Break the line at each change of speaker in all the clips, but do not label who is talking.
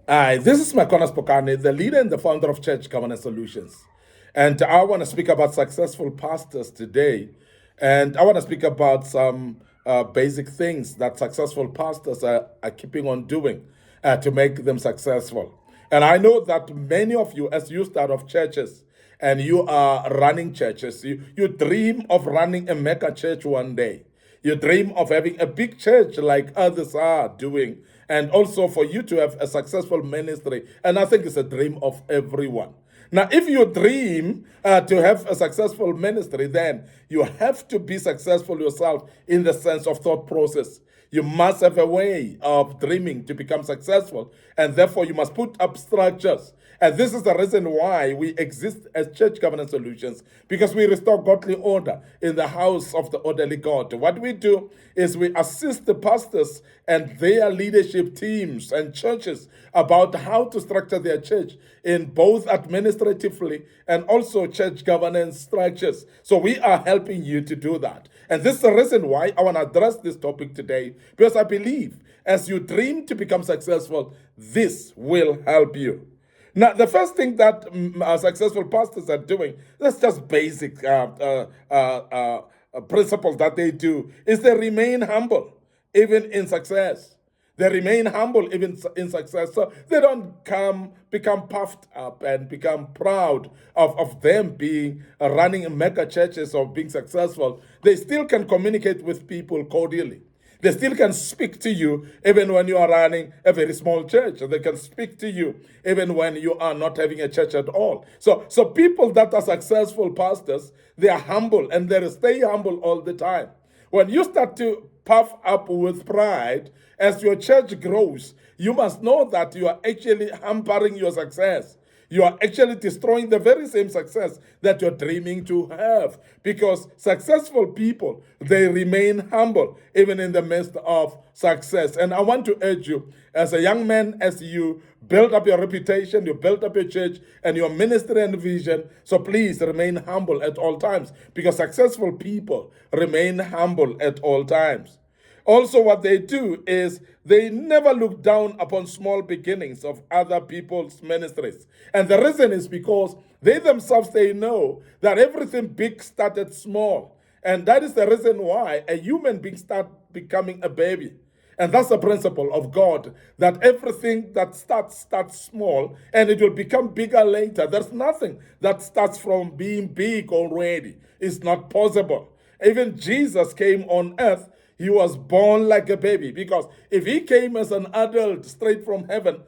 Hi, this is MIcornus Phokane, the leader and the founder of Church Governance Solutions. And I want to speak about successful pastors today. And I want to speak about some basic things that successful pastors are keeping on doing to make them successful. And I know that many of you, as you start off churches and you are running churches, you dream of running a mega church one day. You dream of having a big church like others are doing, and also for you to have a successful ministry. And I think it's a dream of everyone. Now, if you dream to have a successful ministry, then you have to be successful yourself in the sense of thought process. You must have a way of dreaming to become successful, and therefore you must put up structures. And this is the reason why we exist as Church Governance Solutions, because we restore godly order in the house of the orderly God. What we do is we assist the pastors and their leadership teams and churches about how to structure their church in both administratively and also church governance structures. So we are helping you to do that. And this is the reason why I want to address this topic today, because I believe as you dream to become successful, this will help you. Now, the first thing that successful pastors are doing, that's just basic principles that they do, is they remain humble, even in success. They remain humble even in success. So they don't become puffed up and become proud of them being running mega churches or being successful. They still can communicate with people cordially. They still can speak to you even when you are running a very small church. They can speak to you even when you are not having a church at all. So people that are successful pastors, they are humble and they stay humble all the time. When you start to puff up with pride as your church grows, you must know that you are actually hampering your success. You are actually destroying the very same success that you're dreaming to have, because successful people, they remain humble even in the midst of success. And I want to urge you, as a young man, as you build up your reputation, you build up your church and your ministry and vision, so please remain humble at all times, because successful people remain humble at all times. Also, what they do is they never look down upon small beginnings of other people's ministries. And the reason is because they themselves, they know that everything big started small. And that is the reason why a human being starts becoming a baby. And that's the principle of God, that everything that starts small and it will become bigger later. There's nothing that starts from being big already. It's not possible. Even Jesus came on earth, he was born like a baby, because if he came as an adult straight from heaven,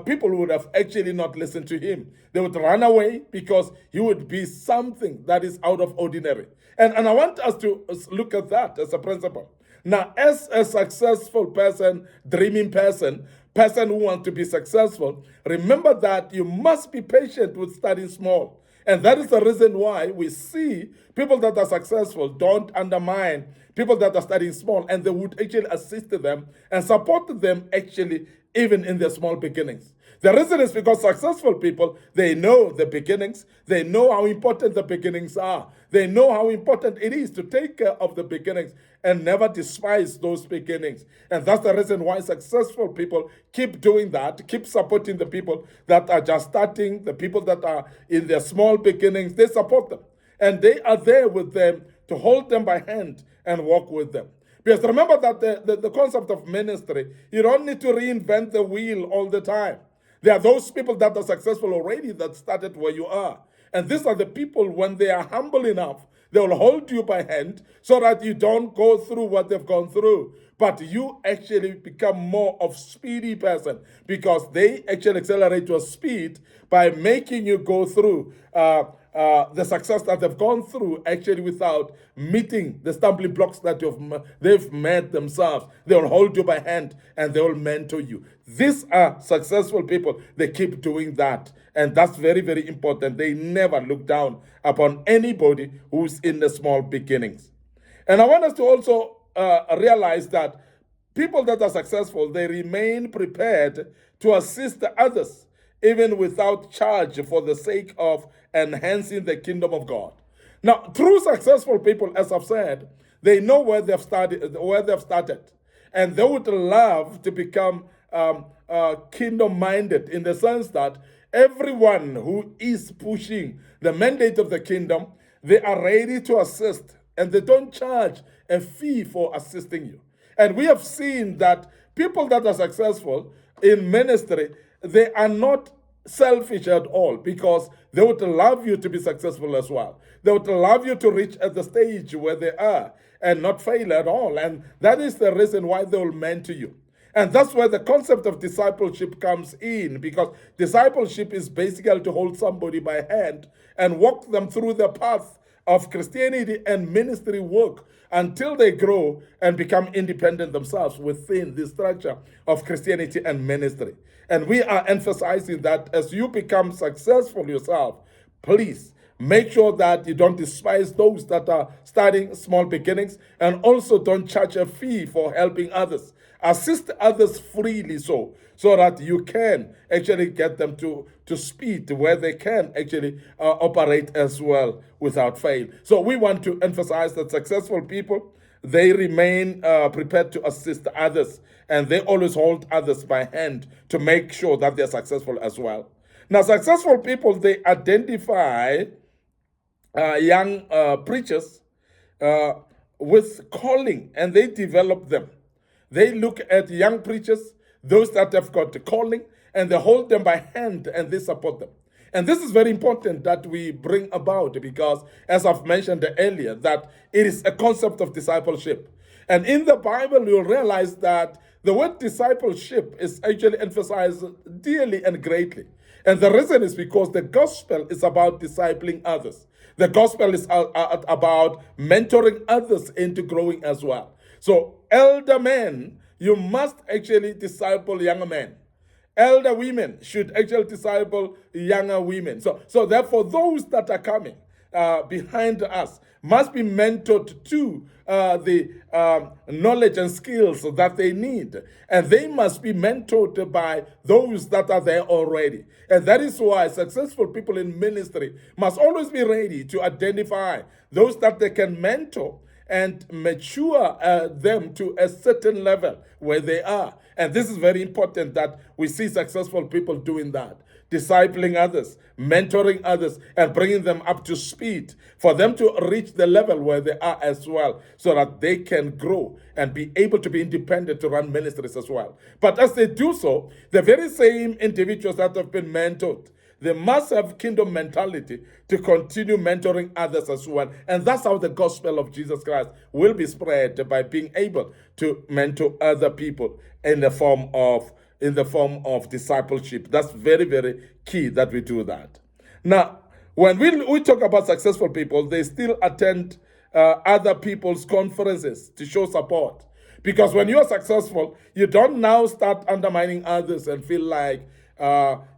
people would have actually not listened to him. They would run away because he would be something that is out of ordinary. And I want us to look at that as a principle. Now, as a successful person, dreaming person who wants to be successful, remember that you must be patient with starting small. And that is the reason why we see people that are successful don't undermine people that are starting small, and they would actually assist them and support them actually even in their small beginnings. The reason is because successful people, they know the beginnings, they know how important the beginnings are, they know how important it is to take care of the beginnings and never despise those beginnings. And that's the reason why successful people keep doing that, keep supporting the people that are just starting, the people that are in their small beginnings. They support them and they are there with them to hold them by hand and walk with them. Because remember that the concept of ministry, you don't need to reinvent the wheel all the time. There are those people that are successful already that started where you are. And these are the people, when they are humble enough, they will hold you by hand so that you don't go through what they've gone through, but you actually become more of speedy person, because they actually accelerate your speed by making you go through the success that they've gone through, actually without meeting the stumbling blocks that they've met themselves. They will hold you by hand and they will mentor you. These are successful people. They keep doing that. And that's very, very important. They never look down upon anybody who's in the small beginnings. And I want us to also realize that people that are successful, they remain prepared to assist others, even without charge, for the sake of enhancing the kingdom of God. Now, true successful people, as I've said, they know where they've started, and they would love to become kingdom-minded, in the sense that everyone who is pushing the mandate of the kingdom, they are ready to assist, and they don't charge a fee for assisting you. And we have seen that people that are successful in ministry, they are not selfish at all, because they would love you to be successful as well. They would love you to reach at the stage where they are and not fail at all. And that is the reason why they will mentor you. And that's where the concept of discipleship comes in, because discipleship is basically to hold somebody by hand and walk them through the path of Christianity and ministry work until they grow and become independent themselves within the structure of Christianity and ministry. And we are emphasizing that as you become successful yourself, please make sure that you don't despise those that are starting small beginnings, and also don't charge a fee for helping others. Assist others freely, so that you can actually get them to speed where they can actually operate as well without fail. So we want to emphasize that successful people, they remain prepared to assist others, and they always hold others by hand to make sure that they're successful as well. Now, successful people, they identify young preachers with calling, and they develop them. They look at young preachers, those that have got the calling, and they hold them by hand and they support them. And this is very important that we bring about, because, as I've mentioned earlier, that it is a concept of discipleship. And in the Bible, you'll realize that the word discipleship is actually emphasized dearly and greatly. And the reason is because the gospel is about discipling others. The gospel is about mentoring others into growing as well. So, elder men, you must actually disciple younger men. Elder women should actually disciple younger women. So therefore, those that are coming behind us must be mentored to the knowledge and skills that they need. And they must be mentored by those that are there already. And that is why successful people in ministry must always be ready to identify those that they can mentor and mature them to a certain level where they are. And this is very important that we see successful people doing that, discipling others, mentoring others, and bringing them up to speed for them to reach the level where they are as well, so that they can grow and be able to be independent to run ministries as well. But as they do so, the very same individuals that have been mentored, they must have kingdom mentality to continue mentoring others as well. And that's how the gospel of Jesus Christ will be spread, by being able to mentor other people in the form of discipleship. That's very, very key that we do that. Now, when we talk about successful people, they still attend other people's conferences to show support. Because when you're successful, you don't now start undermining others and feel like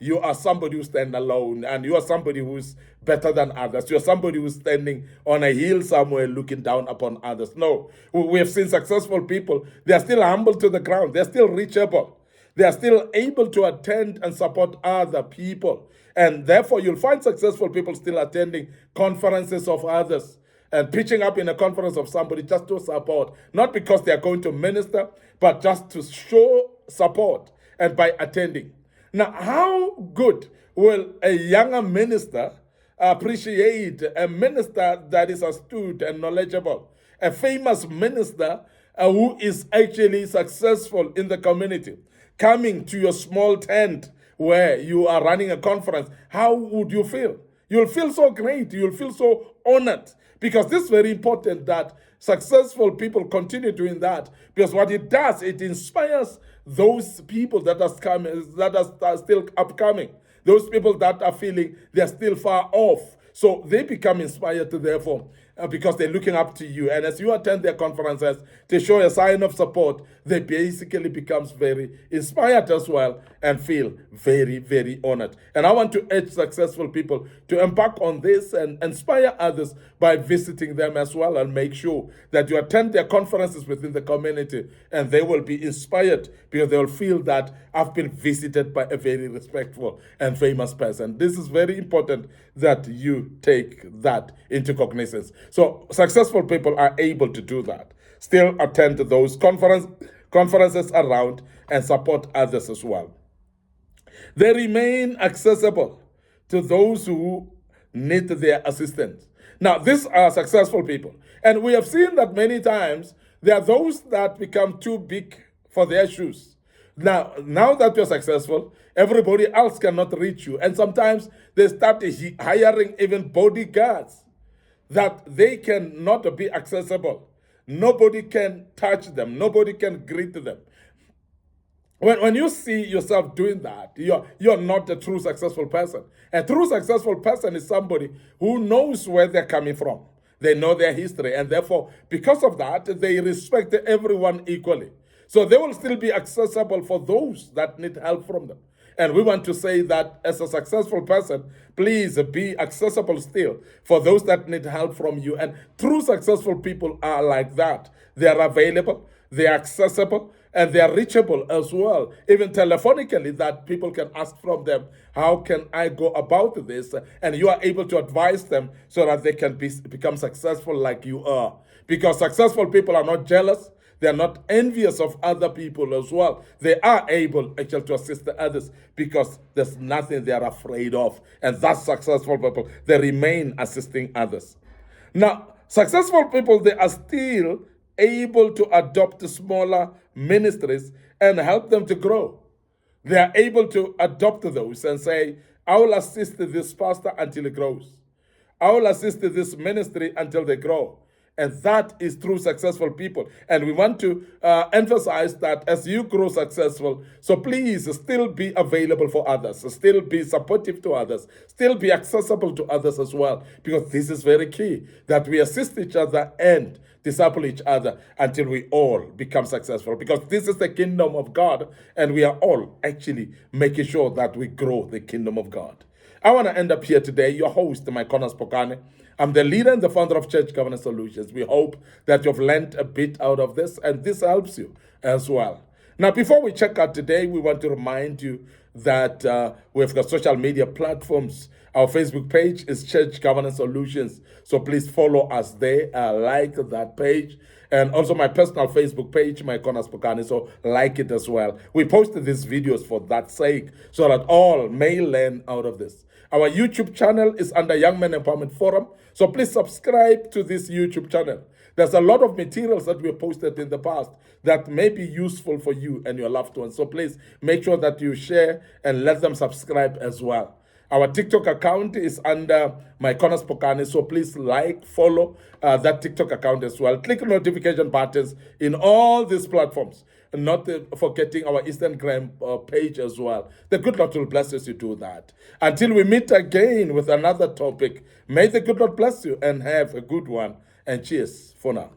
you are somebody who stands alone, and you are somebody who's better than others. You're somebody who's standing on a hill somewhere looking down upon others. No, we have seen successful people. They are still humble to the ground. They're still reachable. They are still able to attend and support other people. And therefore, you'll find successful people still attending conferences of others and pitching up in a conference of somebody just to support, not because they are going to minister, but just to show support and by attending. Now, how good will a younger minister appreciate a minister that is astute and knowledgeable, a famous minister who is actually successful in the community, coming to your small tent where you are running a conference? How would you feel? You'll feel so great. You'll feel so honored, because this is very important that successful people continue doing that, because what it does, it inspires those people that are still upcoming, those people that are feeling they're still far off. So they become inspired to, therefore, because they're looking up to you. And as you attend their conferences to show a sign of support, they basically becomes very inspired as well and feel very, very honored. And I want to urge successful people to embark on this and inspire others by visiting them as well, and make sure that you attend their conferences within the community, and they will be inspired because they will feel that I've been visited by a very respectful and famous person. This is very important that you take that into cognizance. So successful people are able to do that. Still attend those conferences around, and support others as well. They remain accessible to those who need their assistance. Now, these are successful people. And we have seen that many times there are those that become too big for their shoes. Now that you're successful, everybody else cannot reach you. And sometimes they start hiring even bodyguards that they cannot be accessible. Nobody can touch them. Nobody can greet them. When you see yourself doing that, you're not a true successful person. A true successful person is somebody who knows where they're coming from. They know their history, and therefore, because of that, they respect everyone equally. So they will still be accessible for those that need help from them. And we want to say that as a successful person, please be accessible still for those that need help from you. And true successful people are like that. They are available, they are accessible, and they are reachable as well, even telephonically, that people can ask from them, how can I go about this? And you are able to advise them so that they can become successful like you are. Because successful people are not jealous. They are not envious of other people as well. They are able actually to assist the others because there's nothing they are afraid of. And that's successful people. They remain assisting others. Now, successful people, they are still able to adopt smaller ministries and help them to grow. They are able to adopt those and say, I will assist this pastor until he grows. I will assist this ministry until they grow. And that is true successful people. And we want to emphasize that as you grow successful, so please still be available for others, still be supportive to others, still be accessible to others as well. Because this is very key, that we assist each other and disciple each other until we all become successful. Because this is the kingdom of God, and we are all actually making sure that we grow the kingdom of God. I want to end up here today, your host, MIcornus Phokane. I'm the leader and the founder of Church Governance Solutions. We hope that you've learned a bit out of this, and this helps you as well. Now, before we check out today, we want to remind you that we've got social media platforms. Our Facebook page is Church Governance Solutions. So please follow us there, like that page. And also my personal Facebook page, MIcornus Phokane, so like it as well. We posted these videos for that sake, so that all may learn out of this. Our YouTube channel is under Young Men Empowerment Forum, so please subscribe to this YouTube channel. There's a lot of materials that we posted in the past that may be useful for you and your loved ones. So please make sure that you share and let them subscribe as well. Our TikTok account is under MIcornus Phokane, so please like, follow that TikTok account as well. Click notification buttons in all these platforms. And not forgetting our Instagram page as well. The good Lord will bless us to do that. Until we meet again with another topic, may the good Lord bless you and have a good one. And cheers for now.